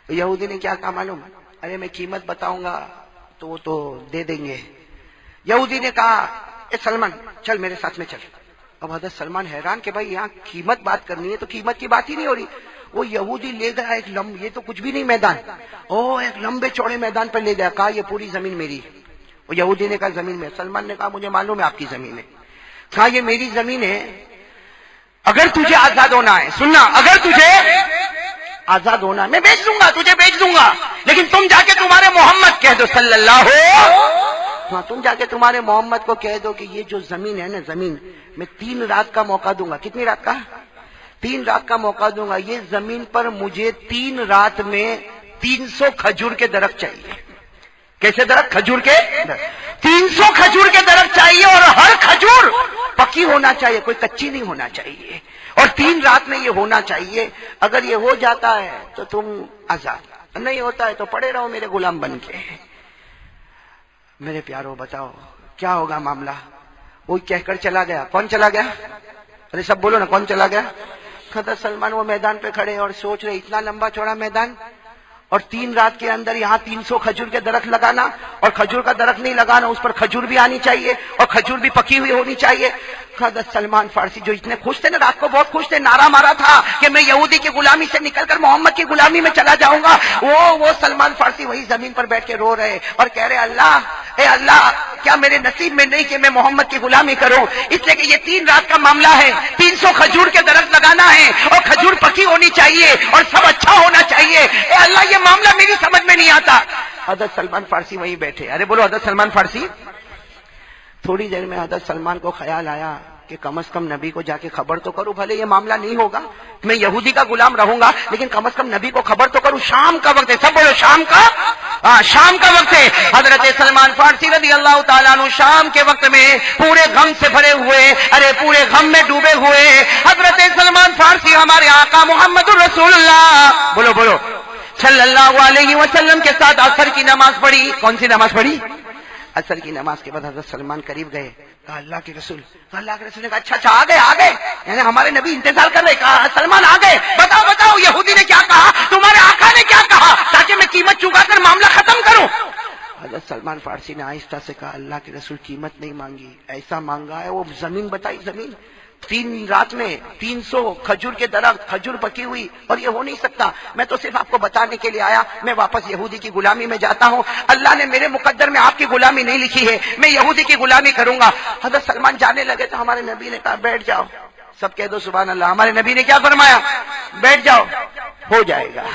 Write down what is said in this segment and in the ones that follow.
یہودی نے کیا کہا معلوم؟ ارے میں قیمت بتاؤں گا تو وہ تو دے دیں گے. یہودی نے کہا اے سلمان چل میرے ساتھ میں چل. اب حضرت سلمان حیران کہ بھائی یہاں قیمت بات کرنی ہے تو قیمت کی بات ہی نہیں ہو رہی. وہ یہودی لے گیا ایک یہ تو کچھ بھی نہیں میدان، ایک لمبے چوڑے میدان پر لے گیا. کہا یہ پوری زمین میری. وہ یہودی نے کہا زمین میں. سلمان نے کہا مجھے معلوم ہے آپ کی زمین ہے. کہا یہ میری زمین ہے، اگر تجھے آزاد ہونا ہے، سننا، اگر تجھے آزاد ہونا ہے میں بیچ دوں گا، تجھے بیچ دوں گا، لیکن تم جا کے تمہارے محمد کہہ دو صلی اللہ ہاں تم جا کے تمہارے محمد کو کہہ دو کہ یہ جو زمین ہے نا، زمین میں 3 رات کا موقع دوں گا. کتنی رات کا؟ 3 رات کا موقع دوں گا. یہ زمین پر مجھے 3 رات میں 300 کھجور کے درخت چاہیے. کیسے درخت؟ کھجور کے 300 کھجور کے درخت چاہیے، اور ہر کھجور پکی ہونا چاہیے، کوئی کچی نہیں ہونا چاہیے، اور 3 رات میں یہ ہونا چاہیے. اگر یہ ہو جاتا ہے تو تم آزاد، نہیں ہوتا ہے تو پڑے رہو میرے غلام بن کے. میرے پیارو بتاؤ کیا ہوگا معاملہ؟ وہ کہہ کر چلا گیا. کون چلا گیا؟ ارے سب بولو نا، کون چلا گیا؟ حضرت سلمان وہ میدان پہ کھڑے اور سوچ رہے اتنا لمبا چوڑا میدان، اور 3 رات کے اندر یہاں 300 کھجور کے درخت لگانا، اور کھجور کا درخت نہیں لگانا، اس پر کھجور بھی آنی چاہیے اور کھجور بھی پکی ہوئی ہونی چاہیے. حضرت سلمان فارسی جو اتنے خوش تھے نا، رات کو بہت خوش تھے، نعرہ مارا تھا کہ میں یہودی کی غلامی سے نکل کر محمد کی غلامی میں چلا جاؤں گا. وہ سلمان فارسی وہی زمین پر بیٹھ کے رو رہے اور کہہ رہے اللہ، اے اللہ کیا میرے نصیب میں نہیں کہ میں محمد کی غلامی کروں؟ اس لیے کہ یہ 3 رات کا معاملہ ہے، 300 کھجور کے درخت لگانا ہے، اور کھجور پکی ہونی چاہیے، اور سب اچھا ہونا چاہیے. اے اللہ یہ معاملہ میری سمجھ میں نہیں آتا. حضرت سلمان فارسی وہیں بیٹھے. ارے بولو حضرت سلمان فارسی. تھوڑی دیر میں حضرت سلمان کو خیال آیا کہ کم از کم نبی کو جا کے خبر تو کروں، بھلے یہ معاملہ نہیں ہوگا، میں یہودی کا غلام رہوں گا، لیکن کم از کم نبی کو خبر تو کروں. شام کا وقت ہے، سب بولو شام کا، شام کا وقت ہے. حضرت سلمان فارسی رضی اللہ تعالیٰ عنہ شام کے وقت میں پورے غم سے بھرے ہوئے، پورے غم میں ڈوبے ہوئے حضرت سلمان فارسی ہمارے آقا محمد الرسول اللہ بولو بولو صلی اللہ علیہ وسلم کے ساتھ عصر کی نماز پڑھی. کون سی نماز پڑھی؟ عصر کی نماز کے بعد حضرت سلمان قریب گئے. کہا اللہ کے رسول. اللہ کے رسول نے کہا اچھا آ گئے، یعنی ہمارے نبی انتظار کر رہے. کہا سلمان آ گئے، بتاؤ یہودی نے کیا کہا، تمہارے آقا نے کیا کہا، تاکہ میں قیمت چکا کر معاملہ ختم کروں. حضرت سلمان فارسی نے آہستہ سے کہا اللہ کے رسول قیمت نہیں مانگی، ایسا مانگا ہے وہ زمین بتائی. زمین 3 رات میں 300 کھجور کے درخت، کھجور پکی ہوئی، اور یہ ہو نہیں سکتا. میں تو صرف آپ کو بتانے کے لیے آیا، میں واپس یہودی کی غلامی میں جاتا ہوں. اللہ نے میرے مقدر میں آپ کی غلامی نہیں لکھی ہے، میں یہودی کی غلامی کروں گا. حضرت سلمان جانے لگے تو ہمارے نبی نے کہا بیٹھ جاؤ. سب کہہ دو سبحان اللہ. ہمارے نبی نے کیا فرمایا؟ بیٹھ جاؤ، ہو جائے گا.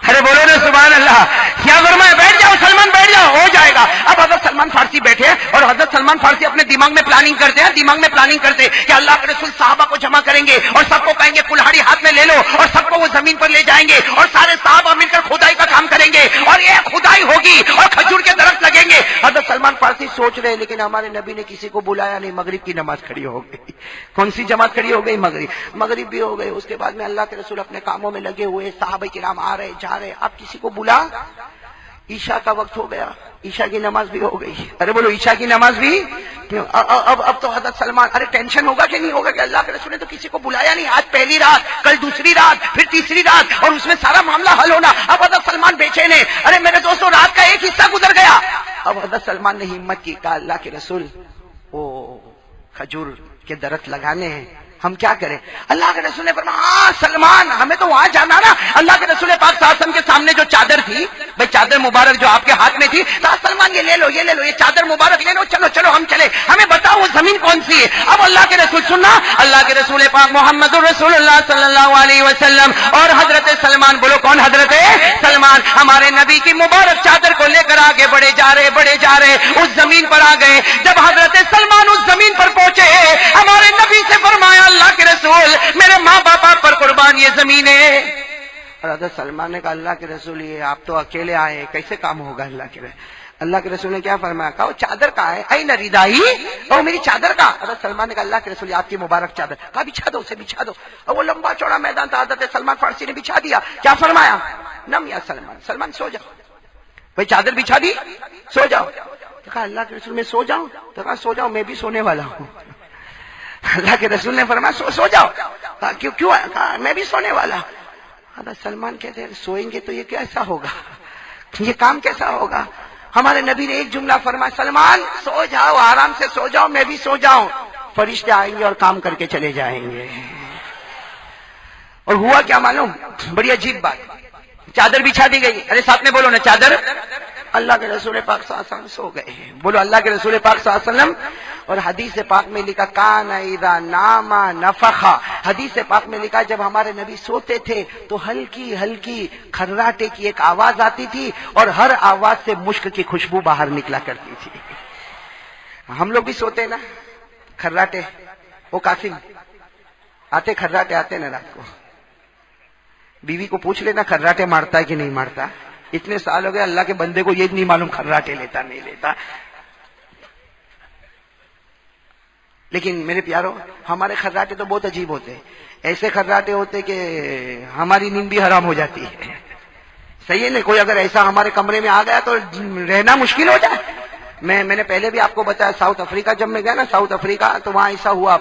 ارے بولو نا سبحان اللہ. کیا فرمایا؟ بیٹھ جاؤ سلمان، بیٹھ جاؤ، ہو جائے گا. اب حضرت سلمان فارسی بیٹھے اور حضرت سلمان فارسی اپنے دماغ میں پلاننگ کرتے ہیں کہ اللہ کے رسول صحابہ کو جمع کریں گے اور سب کو کہیں گے کلہاڑی ہاتھ میں لے لو، اور سب کو وہ زمین پر لے جائیں گے اور سارے صحابہ مل کر کھدائی کا کام کریں گے اور یہ کھدائی ہوگی اور کھجور کے درخت لگیں گے. حضرت سلمان فارسی سوچ رہے، لیکن ہمارے نبی نے کسی کو بلایا نہیں. مغرب کی نماز کھڑی ہو گئی. کون سی جماعت کھڑی ہو گئی؟ مغرب بھی ہو گئی. اس کے بعد میں اللہ کے رسول اپنے کاموں میں لگے ہوئے، صحابہ کرام آ رہے جا رہے. آپ کسی کو بلا، عشاء کا وقت ہو گیا، عشاء کی نماز بھی ہو گئی. ارے بولو عشاء کی نماز بھی. اب تو حضرت سلمان ٹینشن ہوگا کہ نہیں ہوگا کہ اللہ کے رسول نے تو کسی کو بلایا نہیں، آج پہلی رات، کل دوسری رات، پھر تیسری رات، اور اس میں سارا معاملہ حل ہونا. اب حضرت سلمان بے چین ہے. ارے میرے دوستوں رات کا ایک حصہ گزر گیا. اب حضرت سلمان نے ہمت کی، کہا اللہ کے رسول وہ کھجور کے درخت لگانے ہیں، ہم کیا کریں؟ اللہ کے رسول نے فرمایا ہاں سلمان ہمیں تو وہاں جانا نا. اللہ کے رسول پاک صلی اللہ علیہ وسلم کے سامنے جو چادر تھی، بھائی چادر مبارک جو آپ کے ہاتھ میں تھی، کہا سلمان یہ لے لو یہ چادر مبارک لے لو، چلو ہم چلے، ہمیں بتاؤ وہ زمین کون سی ہے. اب اللہ کے رسول سننا، اللہ کے رسول پاک محمد الرسول اللہ صلی اللہ علیہ وسلم اور حضرت سلمان، بولو کون؟ حضرت سلمان ہمارے نبی کی مبارک چادر کو لے کر آگے بڑھے جا رہے اس زمین پر آ گئے. جب حضرت سلمان اس زمین پر پہنچے، ہمارے نبی سے فرمایا اللہ کے رسول میرے ماں باپ پر قربان یہ زمین ہے. اور حضرت سلمان نے کہا اللہ کے رسول یہ آپ تو اکیلے آئے، کیسے کام ہوگا؟ اللہ کے رسول نے کیا فرمایا؟ کہا وہ چادر کا ہے، اے نریدائی، وہ میری چادر کا. حضرت سلمان نے کہا اللہ کے رسول آپ کی مبارک چادر. کہا بچھا دو اسے، بچھا دو. اور وہ لمبا چوڑا میدان تھا، حضرت سلمان فارسی نے بچھا دیا. کیا فرمایا؟ نم یا سلمان سو جاؤ. بھائی چادر بچھا دی، سو جاؤ. کہا اللہ کے رسول میں سو جاؤں؟ تو کہا سو جاؤ، میں بھی سونے والا ہوں. اللہ کے رسول نے فرمایا سو جاؤ. کہا کیوں؟ کہا میں بھی سونے والا. حضرت سلمان کہتے ہیں سوئیں گے تو یہ کیسا ہوگا، یہ کام کیسا ہوگا؟ ہمارے نبی نے ایک جملہ فرمایا، سلمان سو جاؤ، آرام سے سو جاؤ، میں بھی سو جاؤں، فرشتے آئیں گے اور کام کر کے چلے جائیں گے۔ اور ہوا کیا معلوم؟ بڑی عجیب بات، چادر بچھا دی گئی، ارے ساتھ میں بولو نا چادر، اللہ کے رسول پاک صلی اللہ علیہ وسلم سو گئے، بولو اللہ کے رسول پاک صلی اللہ علیہ وسلم۔ اور حدیث پاک میں لکھا کان اذا نام نفخ، حدیث پاک میں لکھا جب ہمارے نبی سوتے تھے تو ہلکی ہلکی کھرراٹے کی ایک آواز آتی تھی اور ہر آواز سے مشک کی خوشبو باہر نکلا کرتی تھی۔ ہم لوگ بھی سوتے ہیں نا کھرراٹے، وہ قاسم آتے کھرراٹے آتے نا رات کو، بیوی کو پوچھ لینا کھرراٹے مارتا ہے کہ نہیں مارتا، اتنے سال ہو گئے اللہ کے بندے کو یہ نہیں معلوم کھرراٹے لیتا نہیں لیتا۔ لیکن میرے پیارو ہمارے کھرراٹے تو بہت عجیب ہوتے، ایسے کھرراٹے ہوتے کہ ہماری نیند بھی حرام ہو جاتی ہے، صحیح ہے نا؟ کوئی اگر ایسا ہمارے کمرے میں آ گیا تو رہنا مشکل ہو جائے۔ میں نے پہلے بھی آپ کو بتایا ساؤتھ افریقہ جب میں گیا نا ساؤتھ افریقہ تو وہاں ایسا ہوا،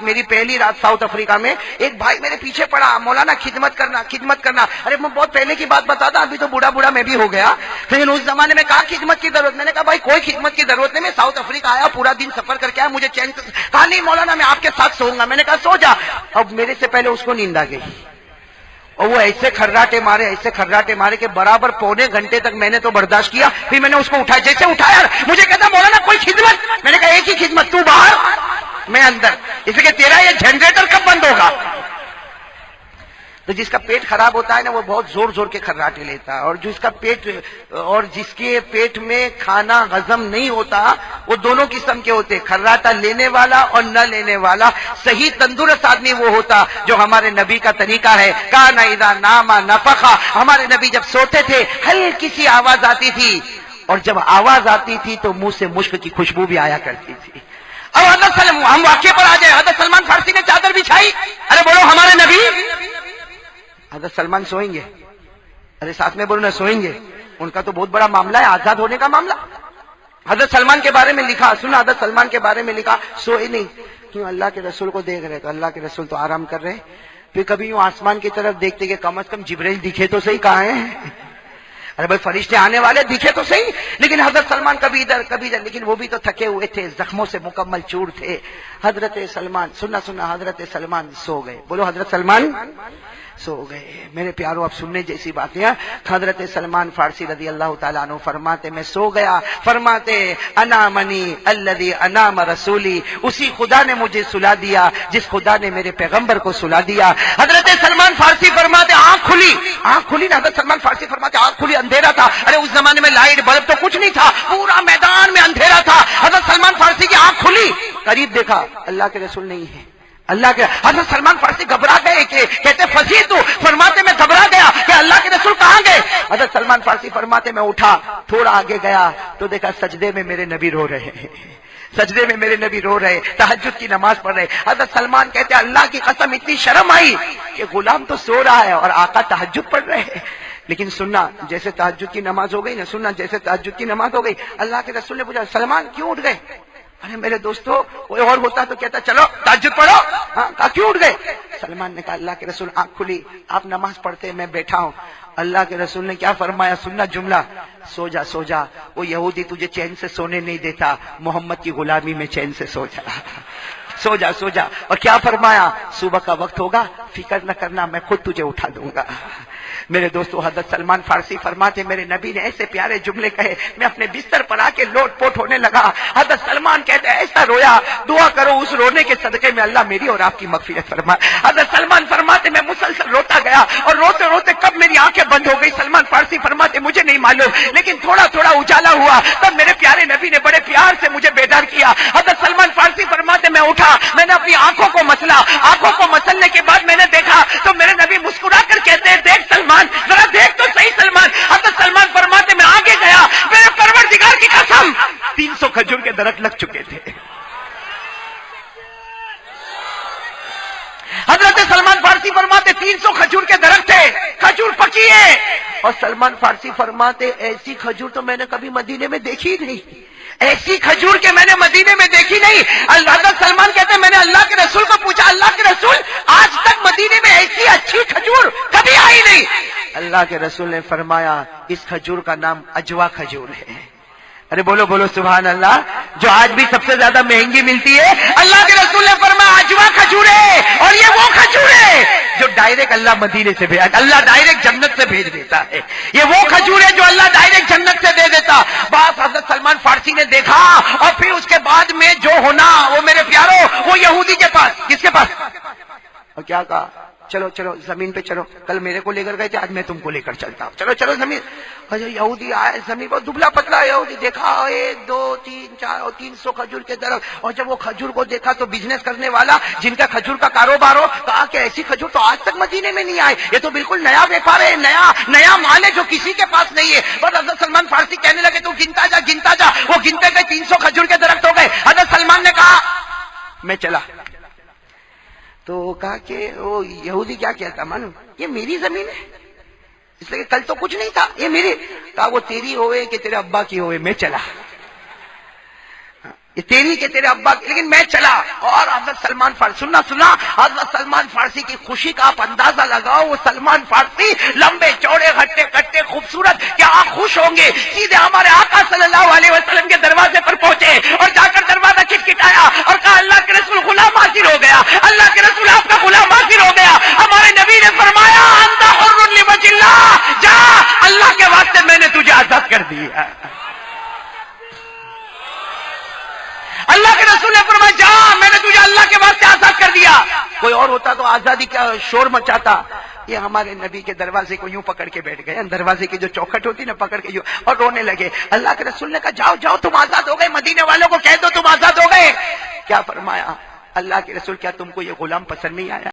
میری پہلی رات ساؤتھ افریقہ میں ایک بھائی میرے پیچھے پڑا، مولانا خدمت کرنا۔ ارے میں بہت پہلے کی بات بتاتا، ابھی تو بوڑھا میں بھی ہو گیا، لیکن اس زمانے میں کہا خدمت کی ضرورت، میں نے کہا بھائی کوئی خدمت کی ضرورت نہیں، میں ساؤتھ افریقہ آیا پورا دن سفر کر کے آیا، مجھے چین کہا نہیں مولانا میں آپ کے ساتھ سوؤں گا، میں نے کہا سو جا۔ اب میرے سے پہلے اس کو نیند آ گئی اور وہ ایسے کھرراٹے مارے کہ برابر پونے گھنٹے تک میں نے تو برداشت کیا، پھر میں نے اس کو اٹھایا، جیسے اٹھایا مجھے کہتا مولانا کوئی خدمت، میں نے کہا ایک ہی خدمت، تو باہر میں اندر، اس لیے کہ تیرا یہ جنریٹر کب بند ہوگا؟ تو جس کا پیٹ خراب ہوتا ہے نا وہ بہت زور کے کھرراٹے لیتا ہے، اور جس کے پیٹ میں کھانا ہضم نہیں ہوتا وہ دونوں قسم کے ہوتے، کھرراٹا لینے والا اور نہ لینے والا۔ صحیح تندرست آدمی وہ ہوتا جو ہمارے نبی کا طریقہ ہے، کان اذا نام نفخ، ہمارے نبی جب سوتے تھے ہلکی سی آواز آتی تھی، اور جب آواز آتی تھی تو منہ سے مشک کی خوشبو بھی آیا کرتی تھی۔ اب حضرت ہم واقعے پر آ جائیں، حضرت سلمان فارسی نے چادر بچھائی، ارے بولو ہمارے نبی، حضرت سلمان سوئیں گے، ارے ساتھ میں بولو نا سوئیں گے، ان کا تو بہت بڑا معاملہ ہے، آزاد ہونے کا معاملہ۔ حضرت سلمان کے بارے میں لکھا، سنا حضرت سلمان کے بارے میں لکھا سوئے نہیں، کیوں؟ اللہ کے رسول کو دیکھ رہے تو اللہ کے رسول تو آرام کر رہے، پھر کبھی یوں آسمان کی طرف دیکھتے کہ کم از کم جبرائیل دکھے تو صحیح، کہاں ہیں؟ ارے بھائی فرشتے آنے والے دکھے تو صحیح، لیکن حضرت سلمان کبھی ادھر کبھی ادھر، لیکن وہ بھی تو تھکے ہوئے تھے، زخموں سے مکمل چور تھے۔ حضرت سلمان سنا حضرت سلمان سو گئے، بولو حضرت سلمان سو گئے۔ میرے پیارو اب سننے جیسی باتیں ہیں، حضرت سلمان فارسی رضی اللہ تعالیٰ عنہ فرماتے میں سو گیا، فرماتے انامنی الذی انام رسولی، اسی خدا نے مجھے سلا دیا جس خدا نے میرے پیغمبر کو سلا دیا۔ حضرت سلمان فارسی فرماتے آنکھ کھلی نا، حضرت سلمان فارسی فرماتے آنکھ کھلی، اندھیرا تھا، ارے اس زمانے میں لائٹ بلب تو کچھ نہیں تھا، پورا میدان میں اندھیرا تھا، حضرت سلمان فارسی کی آنکھ کھلی، قریب دیکھا اللہ کے رسول نہیں ہے، اللہ کے حضرت سلمان فارسی گھبرا گئے، کہتے فصیح تو، فرماتے میں گھبرا گیا کہ اللہ کے رسول کہاں گئے؟ حضرت سلمان فارسی فرماتے میں اٹھا، تھوڑا آگے گیا تو دیکھا سجدے میں میرے نبی رو رہے ہیں، سجدے میں میرے نبی رو رہے، تہجد کی نماز پڑھ رہے۔ حضرت سلمان کہتے اللہ کی قسم اتنی شرم آئی کہ غلام تو سو رہا ہے اور آقا تہجد پڑھ رہے ہیں، لیکن سننا جیسے تہجد کی نماز ہو گئی نا، سننا جیسے تہجد کی نماز ہو گئی، اللہ کے رسول نے پوچھا سلمان کیوں اٹھ گئے؟ ارے میرے دوستو کوئی اور ہوتا تو کہتا چلو تہجد پڑھو، کہا کیوں اٹھ گئے؟ سلمان نے کہا اللہ کے رسول آنکھ کھلی، آپ نماز پڑھتے میں بیٹھا ہوں، اللہ کے رسول نے کیا فرمایا؟ سننا جملہ، سو جا، وہ یہودی تجھے چین سے سونے نہیں دیتا، محمد کی غلامی میں چین سے سو جا۔ اور کیا فرمایا؟ صبح کا وقت ہوگا فکر نہ کرنا، میں خود تجھے اٹھا دوں گا۔ میرے دوستو حضرت سلمان فارسی فرماتے میرے نبی نے ایسے پیارے جملے کہے، میں اپنے بستر پر آ کے لوٹ پوٹ ہونے لگا۔ حضرت سلمان کہتے ایسا رویا، دعا کرو اس رونے کے صدقے میں اللہ میری اور آپ کی مغفرت فرمائے۔ حضرت سلمان فرماتے میں مسلسل روتا گیا اور روتے روتے کب میری آنکھیں بند ہو گئی، سلمان فارسی فرماتے مجھے نہیں معلوم، لیکن تھوڑا تھوڑا اجالا ہوا، تب میرے پیارے نبی نے بڑے پیار سے مجھے بیدار کیا۔ حضرت سلمان فارسی فرماتے میں اٹھا، میں نے اپنی آنکھوں کو مسلا، آنکھوں کو مسلنے کے بعد میں نے دیکھا تو میرے نبی مسکرا کر کہتے ہیں دیکھ سلمان، ذرا دیکھ تو صحیح سلمان۔ حضرت سلمان فرماتے میں آگے گیا، میرے پروردگار کی قسم 300 کھجور کے درخت لگ چکے تھے۔ حضرت سلمان فارسی فرماتے 300 کھجور کے درخت تھے، کھجور پکی ہے، اور سلمان فارسی فرماتے ایسی کھجور تو میں نے کبھی مدینے میں دیکھی نہیں، ایسی کھجور کے میں نے مدینے میں دیکھی نہیں. حضرت سلمان کہتے ہیں میں نے اللہ کے رسول کو پوچھا, اللہ کے رسول آج تک مدینے میں ایسی اچھی کھجور کبھی آئی نہیں. اللہ کے رسول نے فرمایا اس کھجور کا نام اجوا کھجور ہے. ارے بولو بولو سبحان اللہ. جو آج بھی سب سے زیادہ مہنگی ملتی ہے, اللہ کے رسول نے فرمایا اجوا کھجور ہے. اور یہ وہ کھجور ہے جو ڈائریکٹ اللہ مدینے سے بھیج, اللہ ڈائریکٹ جنت سے بھیج دیتا ہے. یہ وہ کھجور ہے جو اللہ ڈائریکٹ جنت سے دے دیتا. بس حضرت سلمان فارسی نے دیکھا, اور پھر اس کے بعد میں جو ہونا وہ میرے پیارو وہ یہودی کے پاس. کس کے پاس؟ اور کیا کہا, چلو چلو زمین پہ چلو, کل میرے کو لے کر گئے تھے, آج میں تم کو لے کر چلتا ہوں, چلو چلو زمین. یہودی آئے زمین پر, دبلا پتلا یہودی, دیکھا 1 2 3 4 اور 300 کھجور کے درخت. اور جب وہ کھجور کو دیکھا تو بزنس کرنے والا جن کا کھجور کا کاروبار ہو, کہا کہ ایسی کھجور تو آج تک مدینے میں نہیں آئے, یہ تو بالکل نیا ویپار ہے, نیا مال ہے جو کسی کے پاس نہیں ہے. اور حضرت سلمان فارسی کہنے لگے تو گنتا جا. وہ گنتے گئے 300 کھجور کے درخت ہو گئے. حضرت سلمان نے کہا میں چلا. تو کہا کہ وہ یہودی کیا کہتا, مانو یہ میری زمین ہے, اس لیے کل تو کچھ نہیں تھا, یہ میری. کہا وہ تیری ہوئے کہ تیرے ابا کی ہوئے, میں چلا. یہ تیری کہ تیرے ابا کی, لیکن میں چلا. اور حضرت سلمان فارسی سننا حضرت سلمان فارسی کی خوشی کا آپ اندازہ لگاؤ. وہ سلمان فارسی لمبے چوڑے ہٹے کٹے خوبصورت, کیا آپ خوش ہوں گے, سیدھے ہمارے آقا صلی اللہ علیہ وسلم کے دروازے پر پہنچے اور جا کر دروازہ کھٹکھٹایا اور کہا اللہ کے رسول غلام حاضر ہو گیا, اللہ کے رسول آپ کا غلام حاضر ہو گیا. ہمارے نبی نے فرمایا انت حر لوجه اللہ, جا اللہ کے واسطے میں نے تجھے آزاد کر دیا. اللہ کے رسول نے فرمایا جا میں نے تجھے اللہ کے واسطے آزاد کر دیا. کوئی اور ہوتا تو آزادی کا شور مچاتا. یہ ہمارے نبی کے دروازے کو یوں پکڑ کے بیٹھ گئے, دروازے کی جو چوکھٹ ہوتی نا پکڑ کے یوں, اور رونے لگے. اللہ کے رسول نے کہا جاؤ جاؤ تم آزاد ہو گئے, مدینے والوں کو کہہ دو تم آزاد ہو گئے. کیا فرمایا اللہ کے رسول, کیا تم کو یہ غلام پسند نہیں آیا؟